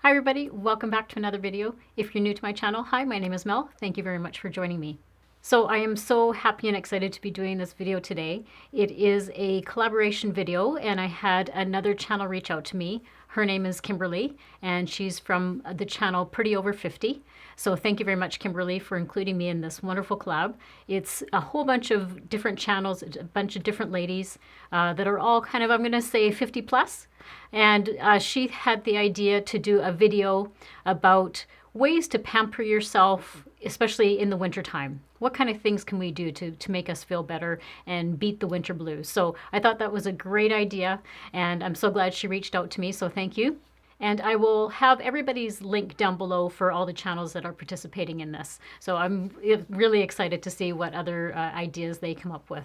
Hi everybody, welcome back to another video. If you're new to my channel, hi, my name is Mel. Thank you very much for joining me. So I am so happy and excited to be doing this video today. It is a collaboration video and I had another channel reach out to me. Her name is Kimberly and she's from the channel Pretty Over 50. So thank you very much, Kimberly, for including me in this wonderful collab. It's a whole bunch of different channels, a bunch of different ladies that are all kind of, I'm going to say 50 plus. And she had the idea to do a video about ways to pamper yourself, especially in the wintertime. What kind of things can we do to make us feel better and beat the winter blues? So I thought that was a great idea, and I'm so glad she reached out to me, so thank you. And I will have everybody's link down below for all the channels that are participating in this. So I'm really excited to see what other ideas they come up with.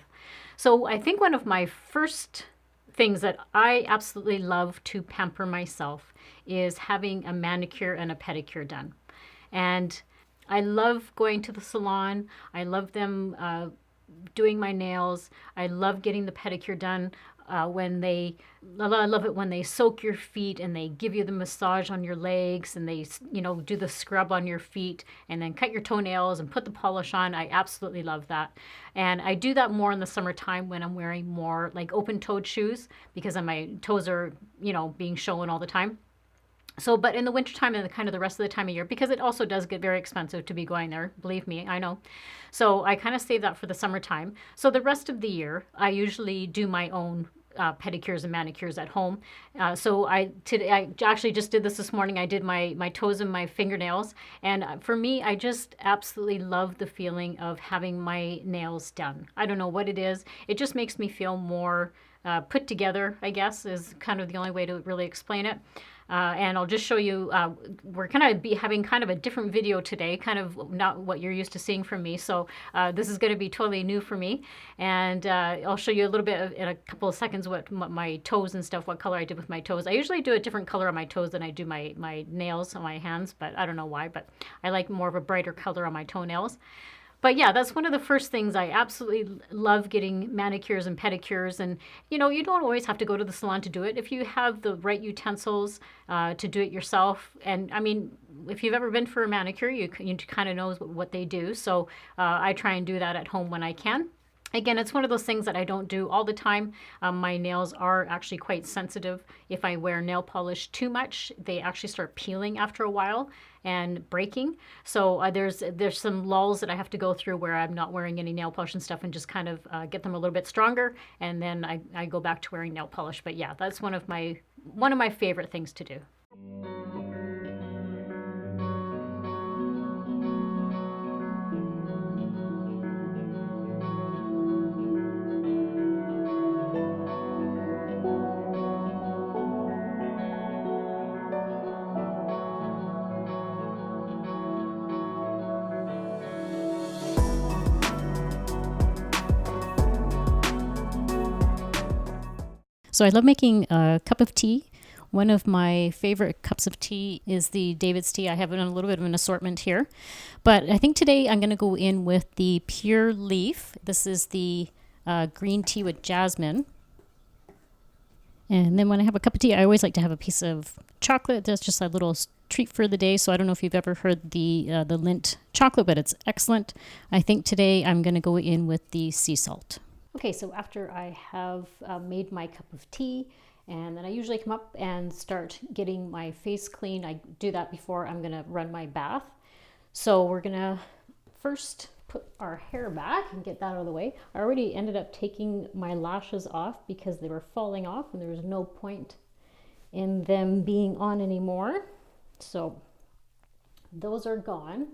So I think one of my first things that I absolutely love to pamper myself is having a manicure and a pedicure done. And I love going to the salon. I love them doing my nails. I love getting the pedicure done I love it when they soak your feet and they give you the massage on your legs and they, do the scrub on your feet and then cut your toenails and put the polish on. I absolutely love that. And I do that more in the summertime when I'm wearing more like open-toed shoes because my toes are, being shown all the time. So, but in the wintertime and the rest of the time of year, because it also does get very expensive to be going there, believe me, I know. So I kind of save that for the summertime. So the rest of the year, I usually do my own pedicures and manicures at home. So I actually just did this morning. I did my toes and my fingernails. And for me, I just absolutely love the feeling of having my nails done. I don't know what it is. It just makes me feel more put together, I guess, is kind of the only way to really explain it. And I'll just show you, we're going to be having kind of a different video today, kind of not what you're used to seeing from me. So this is going to be totally new for me. And I'll show you a little bit in a couple of seconds what my toes and stuff, what color I did with my toes. I usually do a different color on my toes than I do my nails on my hands, but I don't know why, but I like more of a brighter color on my toenails. But yeah, that's one of the first things. I absolutely love getting manicures and pedicures. And, you don't always have to go to the salon to do it. If you have the right utensils to do it yourself. And I mean, if you've ever been for a manicure, you kind of know what they do. So I try and do that at home when I can. Again, it's one of those things that I don't do all the time. My nails are actually quite sensitive. If I wear nail polish too much, they actually start peeling after a while and breaking. So there's some lulls that I have to go through where I'm not wearing any nail polish and stuff and just kind of get them a little bit stronger. And then I go back to wearing nail polish. But yeah, that's one of my favorite things to do. So I love making a cup of tea. One of my favorite cups of tea is the David's tea. I have a little bit of an assortment here. But I think today I'm going to go in with the Pure Leaf. This is the green tea with jasmine. And then when I have a cup of tea, I always like to have a piece of chocolate. That's just a little treat for the day. So I don't know if you've ever heard the Lindt chocolate, but it's excellent. I think today I'm going to go in with the sea salt. Okay, so after I have made my cup of tea, and then I usually come up and start getting my face clean. I do that before I'm gonna run my bath. So we're gonna first put our hair back and get that out of the way. I already ended up taking my lashes off because they were falling off and there was no point in them being on anymore. So those are gone.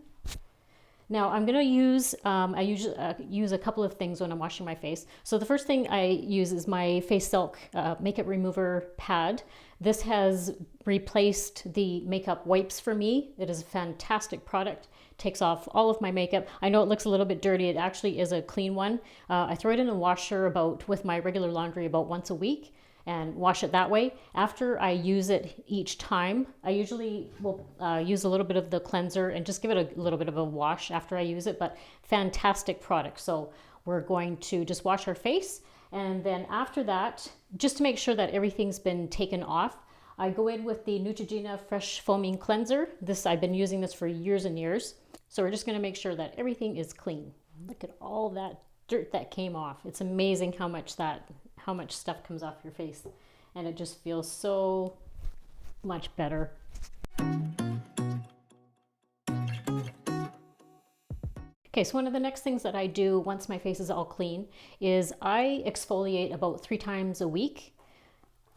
Now I'm going to use, I usually use a couple of things when I'm washing my face. So the first thing I use is my Face Silk makeup remover pad. This has replaced the makeup wipes for me. It is a fantastic product. Takes off all of my makeup. I know it looks a little bit dirty. It actually is a clean one. I throw it in the washer with my regular laundry about once a week and wash it that way. After I use it each time, I usually will use a little bit of the cleanser and just give it a little bit of a wash after I use it, but fantastic product. So we're going to just wash our face. And then after that, just to make sure that everything's been taken off, I go in with the Neutrogena Fresh Foaming Cleanser. I've been using this for years and years. So we're just going to make sure that everything is clean. Look at all that dirt that came off. It's amazing how much stuff comes off your face, and it just feels so much better. Okay, so one of the next things that I do once my face is all clean is I exfoliate about 3 times a week,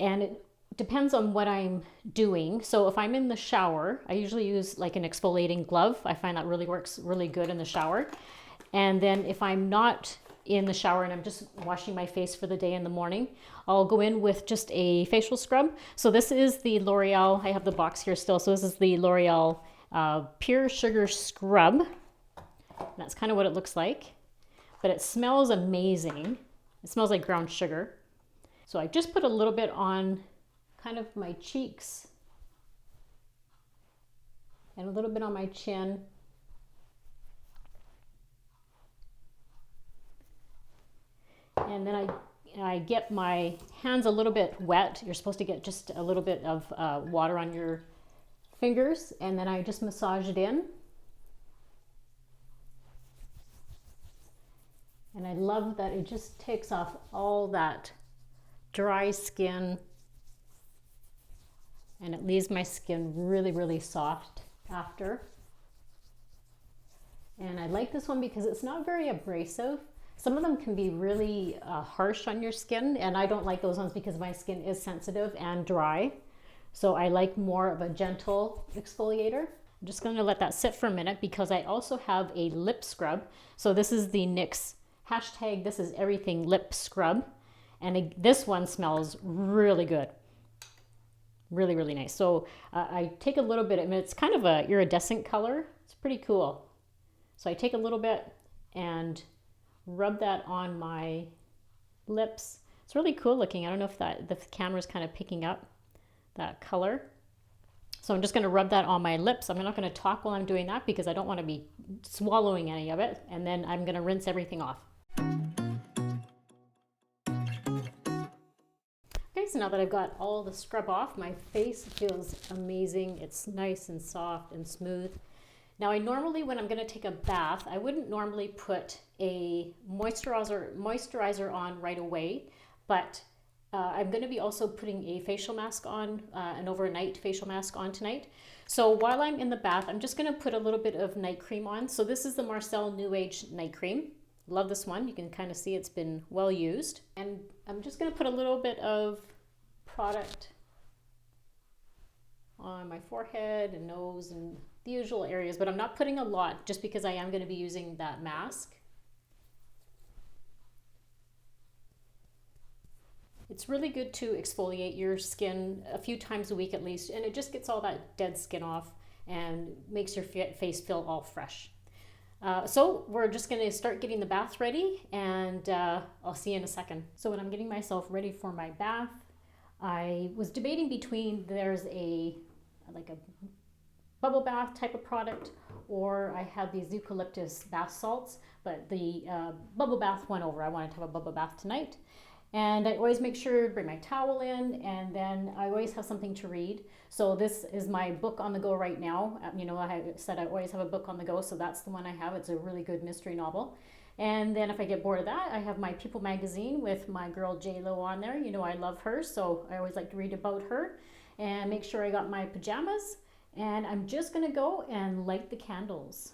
and it depends on what I'm doing. So if I'm in the shower, I usually use like an exfoliating glove. I find that really works really good in the shower. And then if I'm not in the shower and I'm just washing my face for the day in the morning, I'll go in with just a facial scrub. So this is the L'Oreal, I have the box here still. So this is the L'Oreal Pure Sugar Scrub. That's kind of what it looks like, but it smells amazing. It smells like brown sugar. So I just put a little bit on kind of my cheeks and a little bit on my chin. And then I get my hands a little bit wet. You're supposed to get just a little bit of water on your fingers, and then I just massage it in. And I love that it just takes off all that dry skin, and it leaves my skin really, really soft after. And I like this one because it's not very abrasive. Some of them can be really harsh on your skin, and I don't like those ones because my skin is sensitive and dry. So I like more of a gentle exfoliator. I'm just going to let that sit for a minute because I also have a lip scrub. So this is the NYX hashtag This Is Everything lip scrub, and this one smells really good. Really, really nice. So I take a little bit, I mean, it's kind of a iridescent color. It's pretty cool. So I take a little bit and rub that on my lips. It's really cool looking. I don't know if the camera's kind of picking up that color. So I'm just going to rub that on my lips. I'm not going to talk while I'm doing that because I don't want to be swallowing any of it. And then I'm going to rinse everything off. Okay, so now that I've got all the scrub off, my face feels amazing. It's nice and soft and smooth. Now I normally, when I'm going to take a bath, I wouldn't normally put a moisturizer on right away, but I'm going to be also putting a facial mask on, an overnight facial mask on tonight. So while I'm in the bath, I'm just going to put a little bit of night cream on. So this is the Marcel New Age Night Cream. Love this one. You can kind of see it's been well used. And I'm just going to put a little bit of product on my forehead and nose and the usual areas, but I'm not putting a lot just because I am going to be using that mask. It's really good to exfoliate your skin a few times a week at least, and it just gets all that dead skin off and makes your face feel all fresh. So we're just going to start getting the bath ready, and I'll see you in a second. So when I'm getting myself ready for my bath, I was debating between there's a bubble bath type of product, or I had these eucalyptus bath salts, but the bubble bath went over. I wanted to have a bubble bath tonight. And I always make sure to bring my towel in, and then I always have something to read. So this is my book on the go right now. You know, I said I always have a book on the go, so that's the one I have. It's a really good mystery novel. And then if I get bored of that, I have my People magazine with my girl J-Lo on there. You know, I love her, so I always like to read about her. And make sure I got my pajamas. And I'm just gonna go and light the candles.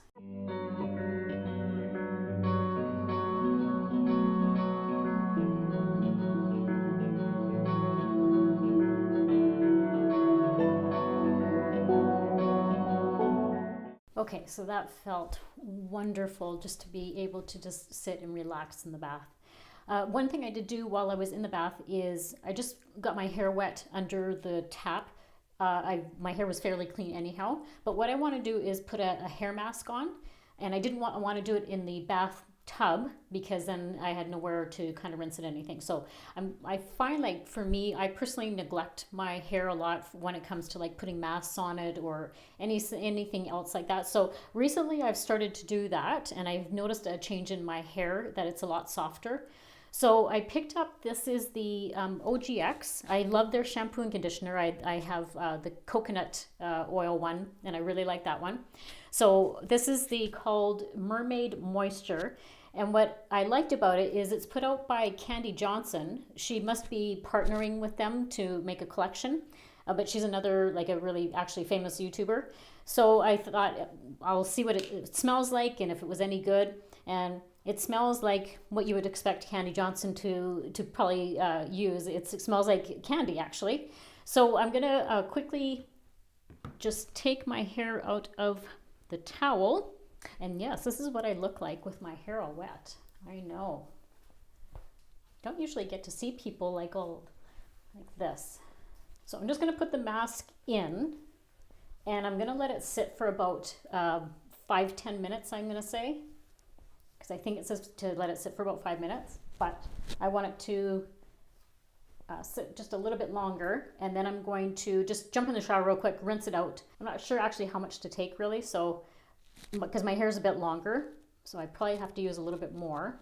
Okay, so that felt wonderful just to be able to just sit and relax in the bath. One thing I did do while I was in the bath is I just got my hair wet under the tap. My hair was fairly clean anyhow, but what I want to do is put a hair mask on, and I want to do it in the bathtub because then I had nowhere to kind of rinse it or anything. So I find, like, for me, I personally neglect my hair a lot when it comes to like putting masks on it or anything else like that. So recently I've started to do that, and I've noticed a change in my hair, that it's a lot softer. So I picked up, this is the OGX. I love their shampoo and conditioner. I have the coconut oil one, and I really like that one. So this is the called Mermaid Moisture. And what I liked about it is it's put out by Candy Johnson. She must be partnering with them to make a collection, but she's another, like a really actually famous YouTuber. So I thought I'll see what it smells like and if it was any good. And it smells like what you would expect Candy Johnson to probably use. It smells like candy, actually. So I'm gonna quickly just take my hair out of the towel. And yes, this is what I look like with my hair all wet. I know. Don't usually get to see people like this. So I'm just gonna put the mask in, and I'm gonna let it sit for about 5-10 minutes, I'm gonna say. Because I think it says to let it sit for about 5 minutes, but I want it to sit just a little bit longer, and then I'm going to just jump in the shower real quick, rinse it out. I'm not sure actually how much to take really, so because my hair is a bit longer, so I probably have to use a little bit more.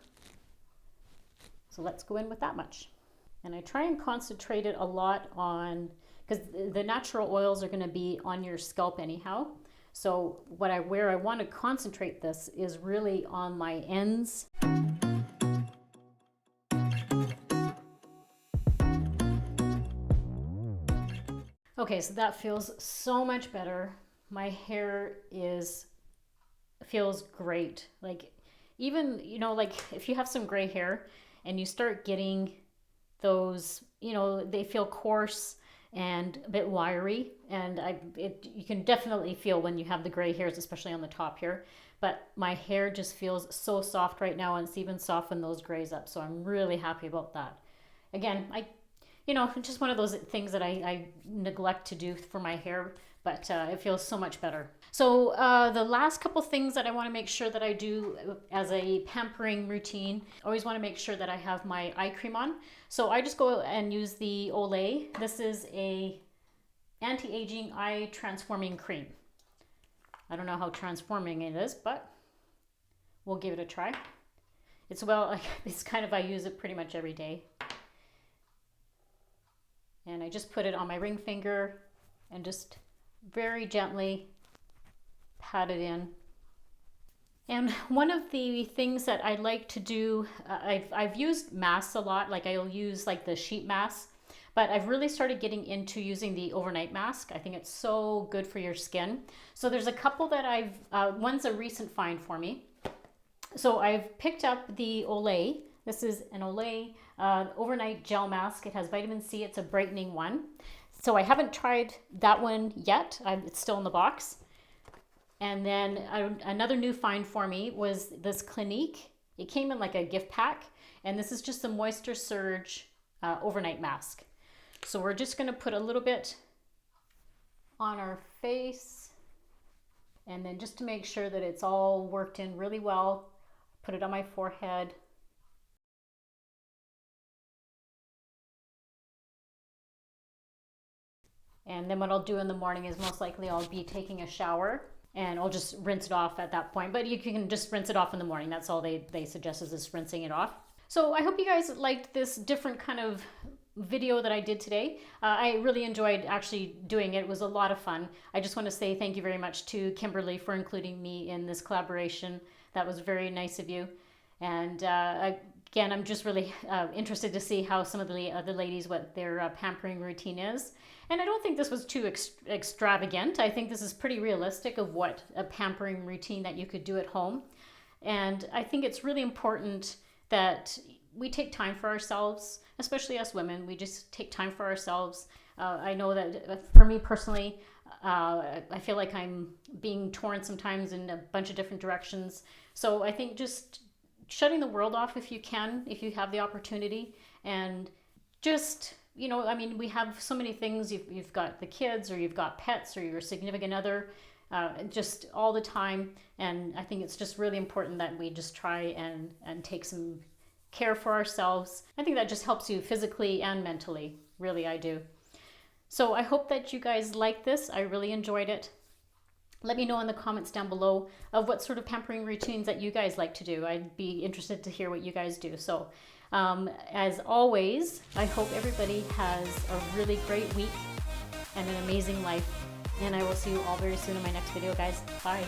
So let's go in with that much. And I try and concentrate it a lot on, because the natural oils are going to be on your scalp anyhow. So where I want to concentrate this is really on my ends. Okay, so that feels so much better. My hair feels great. Like even, you know, like if you have some gray hair and you start getting those, you know, they feel coarse and a bit wiry, and you can definitely feel when you have the gray hairs, especially on the top here. But my hair just feels so soft right now, and it's even softened those grays up. So I'm really happy about that. Again, you know, just one of those things that I neglect to do for my hair, but it feels so much better. So the last couple things that I want to make sure that I do as a pampering routine, I always want to make sure that I have my eye cream on. So I just go and use the Olay. This is a anti-aging eye transforming cream. I don't know how transforming it is, but we'll give it a try. It's kind of, I use it pretty much every day. And I just put it on my ring finger and just very gently pat it in. And one of the things that I like to do, I've used masks a lot, like I'll use like the sheet mask, but I've really started getting into using the overnight mask. I think it's so good for your skin. So there's a couple that one's a recent find for me. So I've picked up the Olay. This is an Olay overnight gel mask. It has vitamin C. It's a brightening one. So I haven't tried that one yet. It's still in the box. And then another new find for me was this Clinique. It came in like a gift pack. And this is just a Moisture Surge overnight mask. So we're just going to put a little bit on our face. And then just to make sure that it's all worked in really well, put it on my forehead. And then what I'll do in the morning is most likely I'll be taking a shower and I'll just rinse it off at that point. But you can just rinse it off in the morning. That's all they suggest, is just rinsing it off. So I hope you guys liked this different kind of video that I did today. I really enjoyed actually doing it. It was a lot of fun. I just want to say thank you very much to Kimberly for including me in this collaboration. That was very nice of you. And again, I'm just really interested to see how some of the other ladies, what their pampering routine is. And I don't think this was too extravagant. I think this is pretty realistic of what a pampering routine that you could do at home. And I think it's really important that we take time for ourselves, especially us women. We just take time for ourselves. I know that for me personally, I feel like I'm being torn sometimes in a bunch of different directions. So I think just shutting the world off if you can, if you have the opportunity, and just, you know, I mean, we have so many things. You've got the kids, or you've got pets, or your significant other, just all the time. And I think it's just really important that we just try and take some care for ourselves. I think that just helps you physically and mentally. Really, I do. So I hope that you guys like this. I really enjoyed it. Let me know in the comments down below of what sort of pampering routines that you guys like to do. I'd be interested to hear what you guys do. So as always, I hope everybody has a really great week and an amazing life. And I will see you all very soon in my next video, guys. Bye.